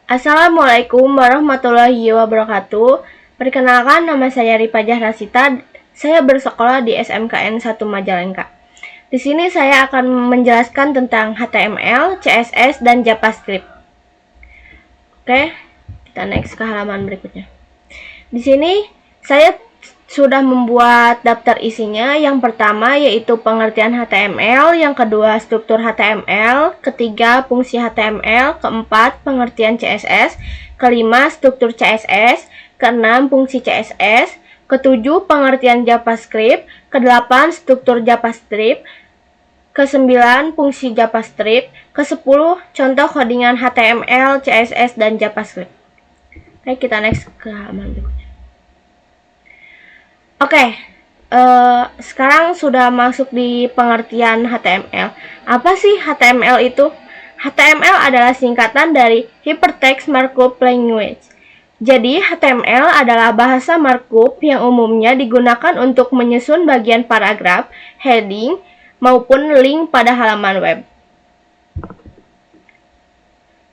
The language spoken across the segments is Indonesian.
Assalamualaikum warahmatullahi wabarakatuh. Perkenalkan, nama saya Ripajah Rasita. Saya bersekolah di SMKN 1 Majalengka. Di sini saya akan menjelaskan tentang HTML, CSS, dan JavaScript. Oke, kita next ke halaman berikutnya. Di sini saya sudah membuat daftar isinya. Yang pertama yaitu pengertian HTML, yang kedua struktur HTML, ketiga fungsi HTML, keempat pengertian CSS, kelima struktur CSS, keenam fungsi CSS, ketujuh pengertian JavaScript, kedelapan struktur JavaScript, kesembilan fungsi JavaScript, kesepuluh contoh codingan HTML, CSS, dan JavaScript. Oke, kita next ke halaman berikutnya. Oke, sekarang sudah masuk di pengertian HTML. Apa sih HTML itu? HTML adalah singkatan dari Hypertext Markup Language. Jadi, HTML adalah bahasa markup yang umumnya digunakan untuk menyusun bagian paragraf, heading, maupun link pada halaman web.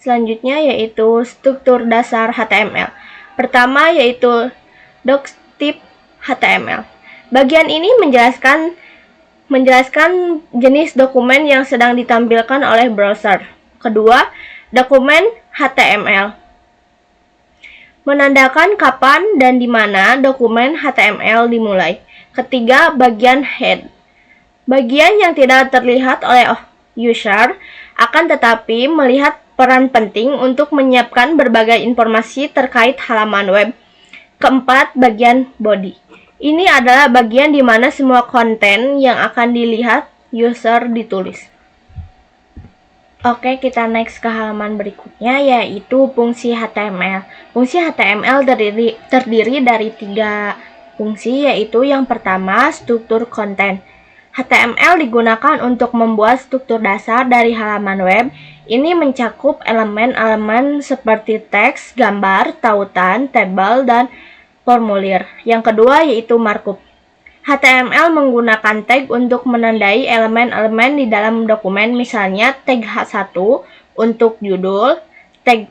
Selanjutnya yaitu struktur dasar HTML. Pertama yaitu doctype HTML. Bagian ini menjelaskan jenis dokumen yang sedang ditampilkan oleh browser. Kedua, dokumen HTML menandakan kapan dan di mana dokumen HTML dimulai. Ketiga, bagian head. Bagian yang tidak terlihat oleh user akan tetapi melihat peran penting untuk menyiapkan berbagai informasi terkait halaman web. Keempat, bagian body. Ini adalah bagian di mana semua konten yang akan dilihat user ditulis. Oke, kita next ke halaman berikutnya yaitu fungsi HTML. Fungsi HTML terdiri dari 3 fungsi, yaitu yang pertama struktur konten. HTML digunakan untuk membuat struktur dasar dari halaman web. Ini mencakup elemen-elemen seperti teks, gambar, tautan, tabel, dan formulir. Yang kedua yaitu markup. HTML menggunakan tag untuk menandai elemen-elemen di dalam dokumen, misalnya tag H1 untuk judul, tag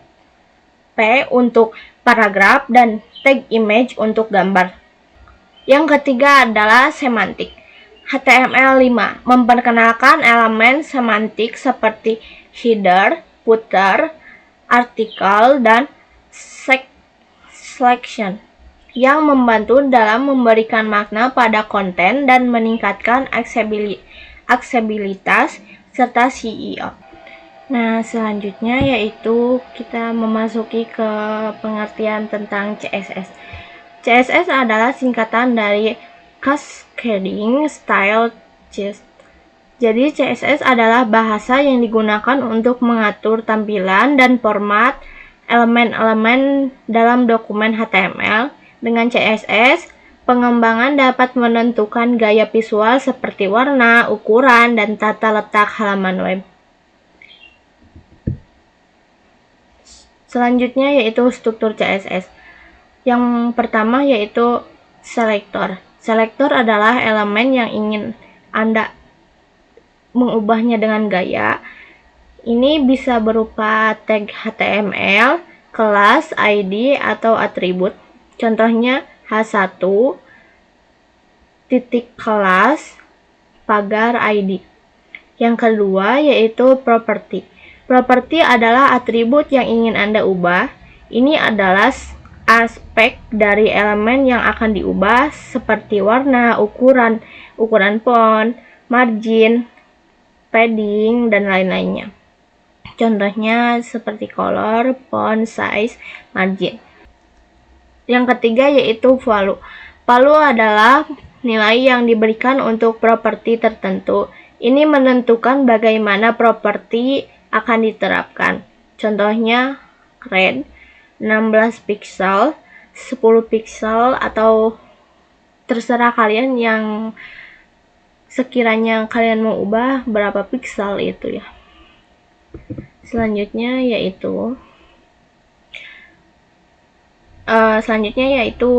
P untuk paragraf, dan tag image untuk gambar. Yang ketiga adalah semantik. HTML5 memperkenalkan elemen semantik seperti header, footer, artikel, dan section yang membantu dalam memberikan makna pada konten dan meningkatkan aksesibilitas serta SEO. Nah, selanjutnya yaitu kita memasuki ke pengertian tentang CSS. CSS adalah singkatan dari Cascading Style Sheet. Jadi CSS adalah bahasa yang digunakan untuk mengatur tampilan dan format elemen-elemen dalam dokumen HTML. Dengan CSS, pengembangan dapat menentukan gaya visual seperti warna, ukuran, dan tata letak halaman web. Selanjutnya yaitu struktur CSS. Yang pertama yaitu selektor. Selektor adalah elemen yang ingin Anda mengubahnya dengan gaya. Ini bisa berupa tag HTML, kelas, ID, atau atribut. Contohnya H1, titik kelas, pagar ID. Yang kedua yaitu properti. Properti adalah atribut yang ingin Anda ubah. Ini adalah aspek dari elemen yang akan diubah seperti warna, ukuran font, margin, padding, dan lain-lainnya. Contohnya seperti color, font, size, margin. Yang ketiga yaitu value. Value adalah nilai yang diberikan untuk properti tertentu. Ini menentukan bagaimana properti akan diterapkan. Contohnya red, 16 pixel, 10 pixel, atau terserah kalian yang sekiranya kalian mau ubah berapa pixel itu ya. Selanjutnya yaitu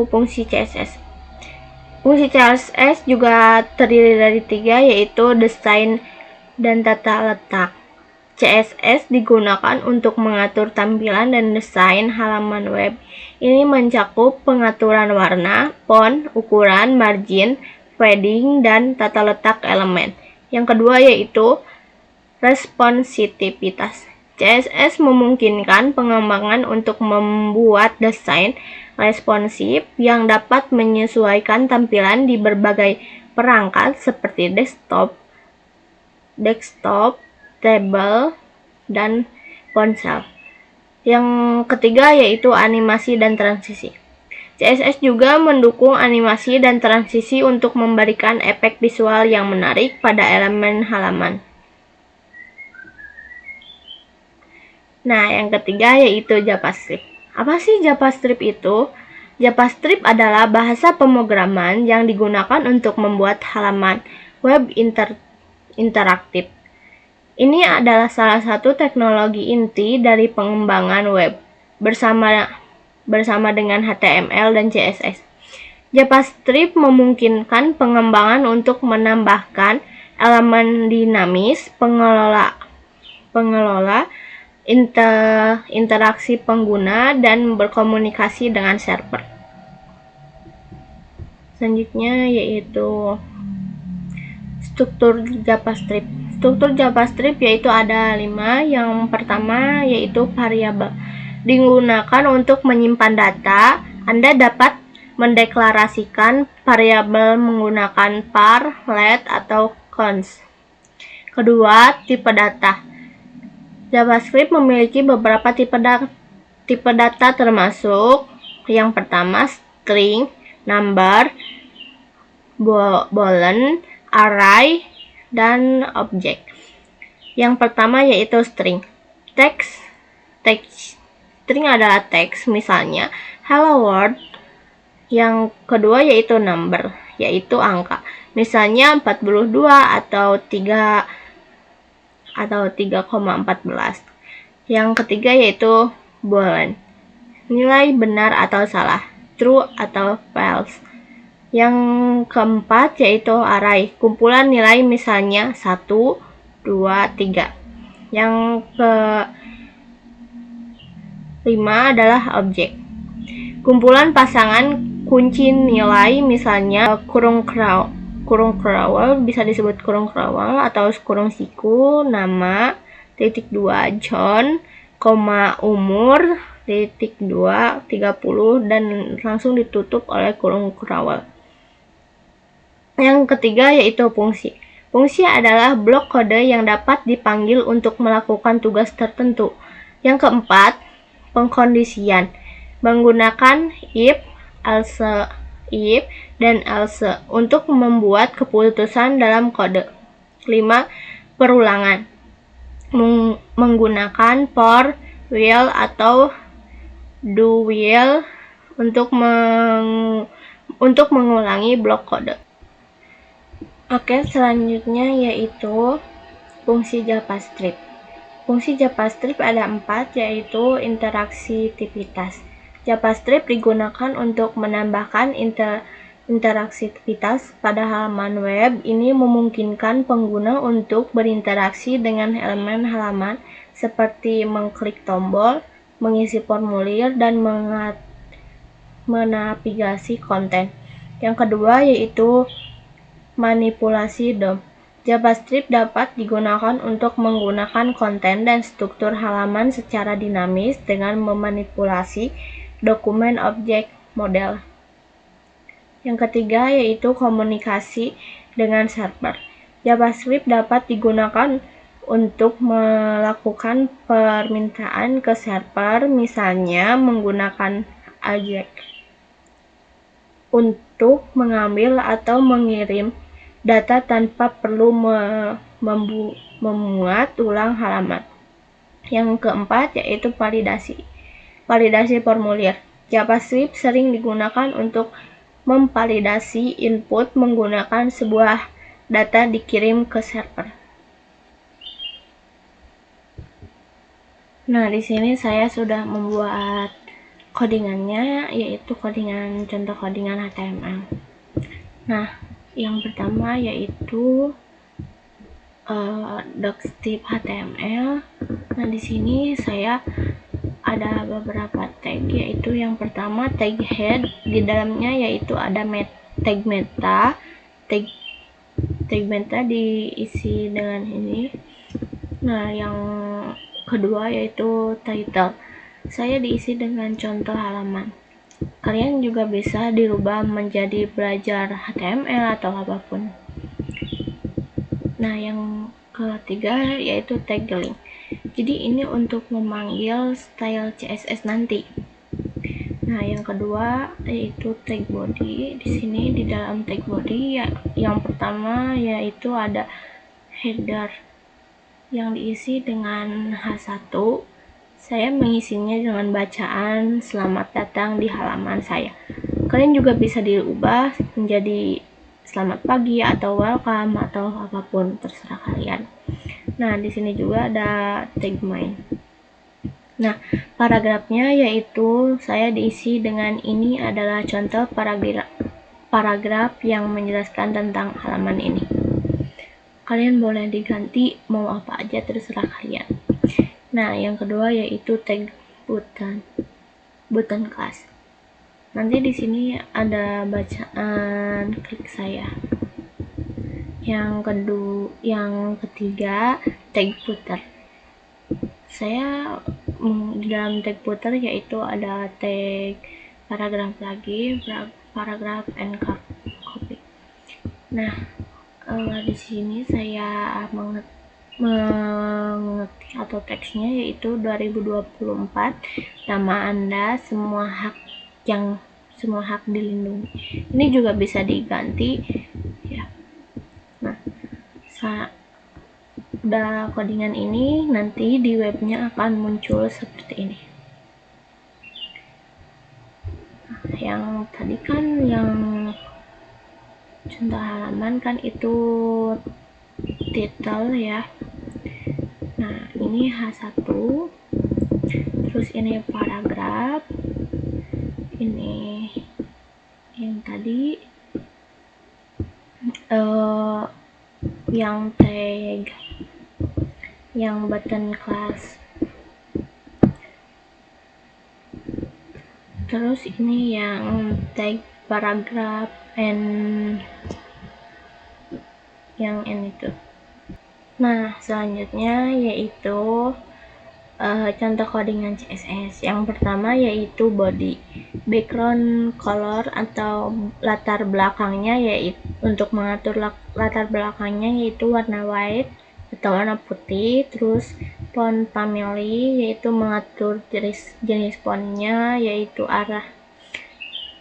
fungsi CSS. Fungsi CSS juga terdiri dari 3, yaitu desain dan tata letak. CSS digunakan untuk mengatur tampilan dan desain halaman web. Ini mencakup pengaturan warna, font, ukuran, margin, padding, dan tata letak elemen. Yang kedua yaitu responsivitas. CSS memungkinkan pengembangan untuk membuat desain responsif yang dapat menyesuaikan tampilan di berbagai perangkat seperti desktop, tablet, dan ponsel. Yang ketiga yaitu animasi dan transisi. CSS juga mendukung animasi dan transisi untuk memberikan efek visual yang menarik pada elemen halaman. Nah, yang ketiga yaitu JavaScript. Apa sih JavaScript itu? JavaScript adalah bahasa pemrograman yang digunakan untuk membuat halaman web interaktif. Ini adalah salah satu teknologi inti dari pengembangan web bersama dengan HTML dan CSS. JavaScript memungkinkan pengembangan untuk menambahkan elemen dinamis, pengelola interaksi pengguna, dan berkomunikasi dengan server. Selanjutnya yaitu struktur JavaScript. Struktur JavaScript yaitu ada 5. Yang pertama yaitu variabel. Digunakan untuk menyimpan data. Anda dapat mendeklarasikan variabel menggunakan var, let, atau const. Kedua, tipe data. JavaScript memiliki beberapa tipe data termasuk yang pertama string, number, boolean, array, dan objek. Yang pertama yaitu string. Teks. String adalah teks, misalnya hello world. Yang kedua yaitu number, yaitu angka. Misalnya 42 atau 3,14. Yang ketiga yaitu boolean. Nilai benar atau salah, true atau false. Yang keempat yaitu array, kumpulan nilai misalnya 1, 2, 3. Yang kelima adalah objek, kumpulan pasangan kunci nilai misalnya kurung crawl, bisa disebut kurung crawl atau kurung siku, nama, titik 2, John, koma, umur, titik 2, 30, dan langsung ditutup oleh kurung crawl. Yang ketiga yaitu fungsi. Fungsi adalah blok kode yang dapat dipanggil untuk melakukan tugas tertentu. Yang keempat, pengkondisian. Menggunakan if, dan else untuk membuat keputusan dalam kode. 5. Perulangan. Menggunakan for, while, atau do while untuk mengulangi blok kode. Oke, selanjutnya yaitu fungsi JavaScript. Fungsi JavaScript ada 4, yaitu interaksivitas. JavaScript digunakan untuk menambahkan interaksivitas pada halaman web. Ini memungkinkan pengguna untuk berinteraksi dengan elemen halaman seperti mengklik tombol, mengisi formulir, dan menavigasi konten. Yang kedua yaitu manipulasi DOM. JavaScript dapat digunakan untuk menggunakan konten dan struktur halaman secara dinamis dengan memanipulasi dokumen objek model. Yang ketiga yaitu komunikasi dengan server. JavaScript dapat digunakan untuk melakukan permintaan ke server, misalnya menggunakan AJAX untuk mengambil atau mengirim data tanpa perlu memuat ulang halaman. Yang keempat yaitu validasi. Validasi formulir. JavaScript sering digunakan untuk memvalidasi input menggunakan sebuah data dikirim ke server. Nah, di sini saya sudah membuat codingannya, yaitu contoh codingan HTML. Nah, yang pertama yaitu Docstip HTML. Nah, di sini saya ada beberapa tag, yaitu yang pertama tag head, di dalamnya yaitu ada tag meta. Tag meta diisi dengan ini. Nah, yang kedua yaitu title. Saya diisi dengan contoh halaman. Kalian juga bisa dirubah menjadi belajar HTML atau apapun. Nah, yang ketiga yaitu tag link. Jadi ini untuk memanggil style CSS nanti. Nah, yang kedua yaitu tag body. Di sini di dalam tag body ya, yang pertama yaitu ada header yang diisi dengan H1. Saya mengisinya dengan bacaan "Selamat datang di halaman saya". Kalian juga bisa diubah menjadi "Selamat pagi" atau "Welcome" atau apapun, terserah kalian. Nah, di sini juga ada tag main. Nah, paragrafnya yaitu saya diisi dengan ini adalah contoh paragraf yang menjelaskan tentang halaman ini. Kalian boleh diganti mau apa aja, terserah kalian. Nah, yang kedua yaitu tag button class. Nanti di sini ada bacaan klik saya. Yang ketiga tag footer. Saya di dalam tag footer yaitu ada tag paragraf lagi, paragraf and copy. Nah, di sini saya mengetik atau teksnya yaitu 2024, nama Anda, semua hak dilindungi. Ini juga bisa diganti ya. Nah, udah codingan ini nanti di webnya akan muncul seperti ini. Nah, yang tadi kan yang contoh halaman kan itu title ya. Nah, ini H1, terus ini paragraf, ini yang tadi yang tag, yang button class, terus ini yang tag paragraf and yang n itu. Nah, selanjutnya yaitu contoh codingan CSS. Yang pertama yaitu body, background color atau latar belakangnya, yaitu untuk mengatur latar belakangnya yaitu warna white atau warna putih. Terus font family yaitu mengatur jenis fontnya yaitu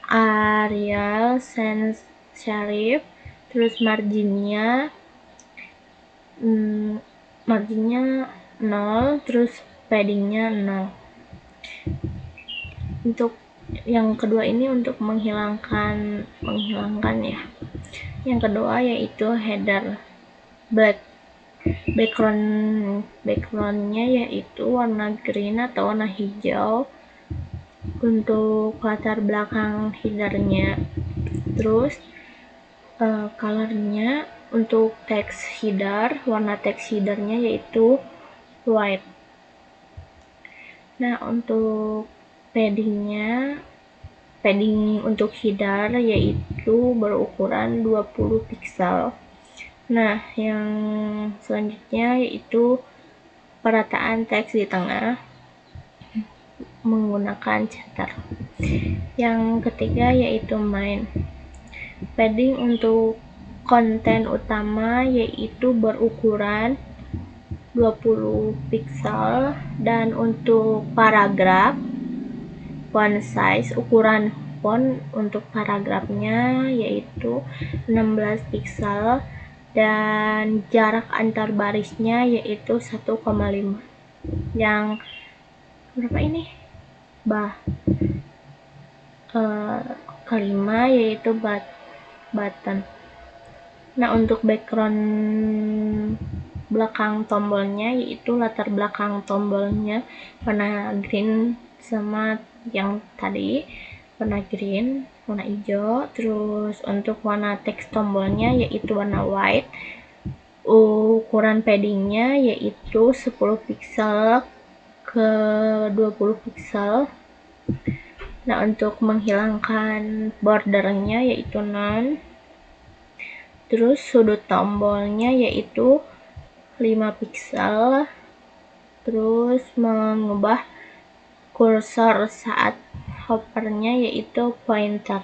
Arial, sans serif. Terus marginnya 0, terus paddingnya 0. Untuk yang kedua ini untuk menghilangkan ya. Yang kedua yaitu header backgroundnya yaitu warna green atau warna hijau untuk latar belakang headernya. Terus colornya untuk text header, warna text headernya yaitu white. Nah, untuk padding untuk header yaitu berukuran 20 pixel. Nah, yang selanjutnya yaitu perataan teks di tengah menggunakan center. Yang ketiga yaitu main. Padding untuk konten utama yaitu berukuran 20 pixel, dan untuk paragraf font size, ukuran font untuk paragrafnya yaitu 16 pixel, dan jarak antar barisnya yaitu 1,5. Yang berapa ini? Kelima yaitu button. Nah, untuk background belakang tombolnya yaitu latar belakang tombolnya warna green sama yang tadi warna green, warna hijau. Terus untuk warna teks tombolnya yaitu warna white. ukuran paddingnya yaitu 10 pixel ke 20 pixel. Nah, untuk menghilangkan bordernya yaitu none. Terus sudut tombolnya yaitu 5 pixel. Terus mengubah kursor saat hovernya yaitu pointer.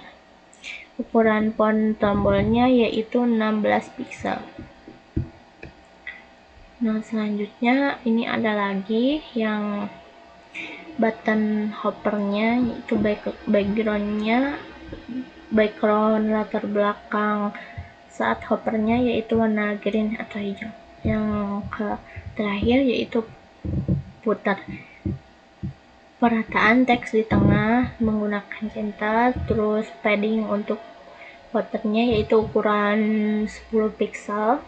Ukuran font tombolnya yaitu 16 pixel. Nah, selanjutnya ini ada lagi yang button hovernya yaitu background latar belakang saat hovernya yaitu warna green atau hijau. Yang terakhir yaitu putar. Perataan teks di tengah menggunakan center. Terus padding untuk footernya yaitu ukuran 10 pixel.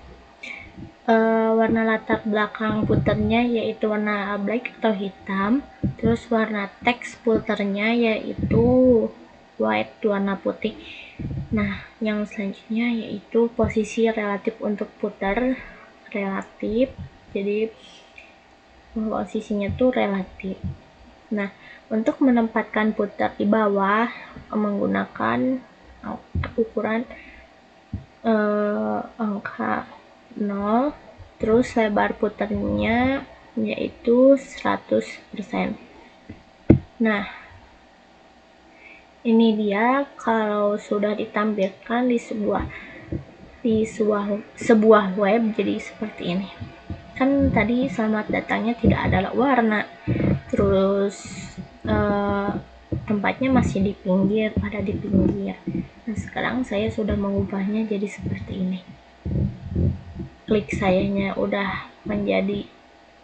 Warna latar belakang footernya yaitu warna black atau hitam. Terus warna teks footernya yaitu white, warna putih. Nah, yang selanjutnya yaitu posisi relatif untuk footer. Relatif, jadi posisinya tuh relatif. Nah, untuk menempatkan footer di bawah menggunakan ukuran angka 0, terus lebar footernya yaitu 100%. Nah, ini dia kalau sudah ditampilkan di sebuah web jadi seperti ini. Kan tadi selamat datangnya tidak ada warna, terus tempatnya masih di pinggir, pada di pinggir. Nah, sekarang saya sudah mengubahnya jadi seperti ini. Klik sayanya udah menjadi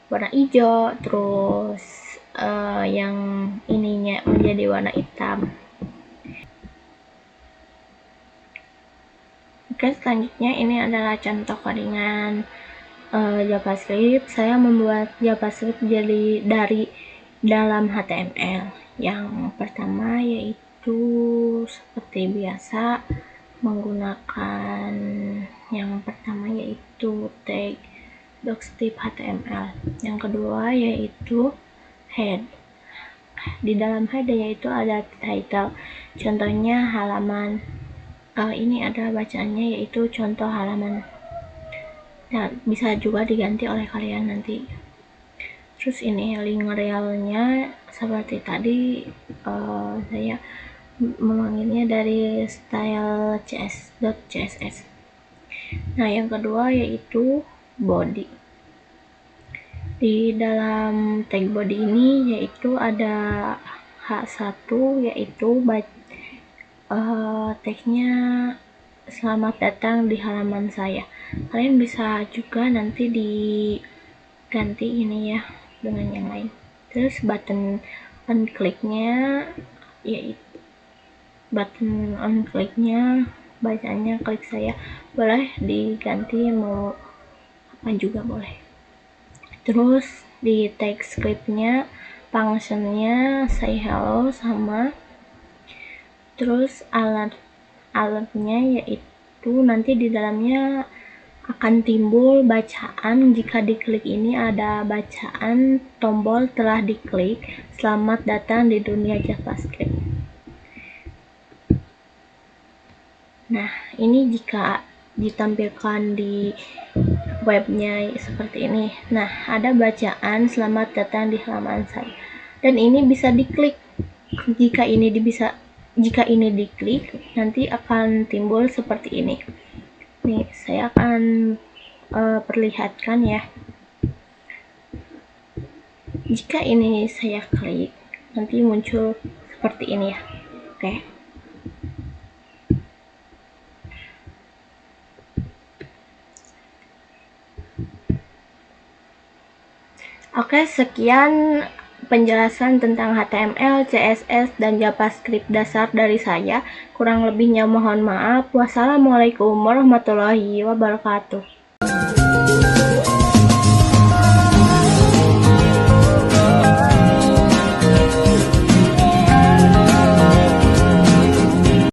warna hijau, terus yang ininya menjadi warna hitam. Oke, selanjutnya ini adalah contoh codingan JavaScript. Saya membuat JavaScript dari dalam HTML. Yang pertama yaitu seperti biasa menggunakan yang pertama yaitu tag docstyle HTML. Yang kedua yaitu head. Di dalam head yaitu ada title. Contohnya halaman. Ini ada bacaannya yaitu contoh halaman. Nah, bisa juga diganti oleh kalian nanti. Terus ini link realnya seperti tadi saya memanggilnya dari style.css. Nah, yang kedua yaitu body. Di dalam tag body ini yaitu ada H1 yaitu teksnya selamat datang di halaman saya. Kalian bisa juga nanti diganti ini ya dengan yang lain. Terus button on click-nya yaitu bacanya klik saya, boleh diganti mau apa juga boleh. Terus di text script-nya function-nya say hello sama. Terus alatnya yaitu nanti di dalamnya akan timbul bacaan. Jika diklik ini ada bacaan tombol telah diklik, selamat datang di dunia JavaScript. Nah, ini jika ditampilkan di webnya seperti ini. Nah, ada bacaan selamat datang di halaman saya. Dan ini bisa diklik. Jika ini diklik, nanti akan timbul seperti ini. Nih, saya akan perlihatkan ya. Jika ini saya klik, nanti muncul seperti ini ya. Oke. Oke, sekian penjelasan tentang HTML, CSS, dan JavaScript dasar dari saya. Kurang lebihnya mohon maaf. Wassalamualaikum warahmatullahi wabarakatuh.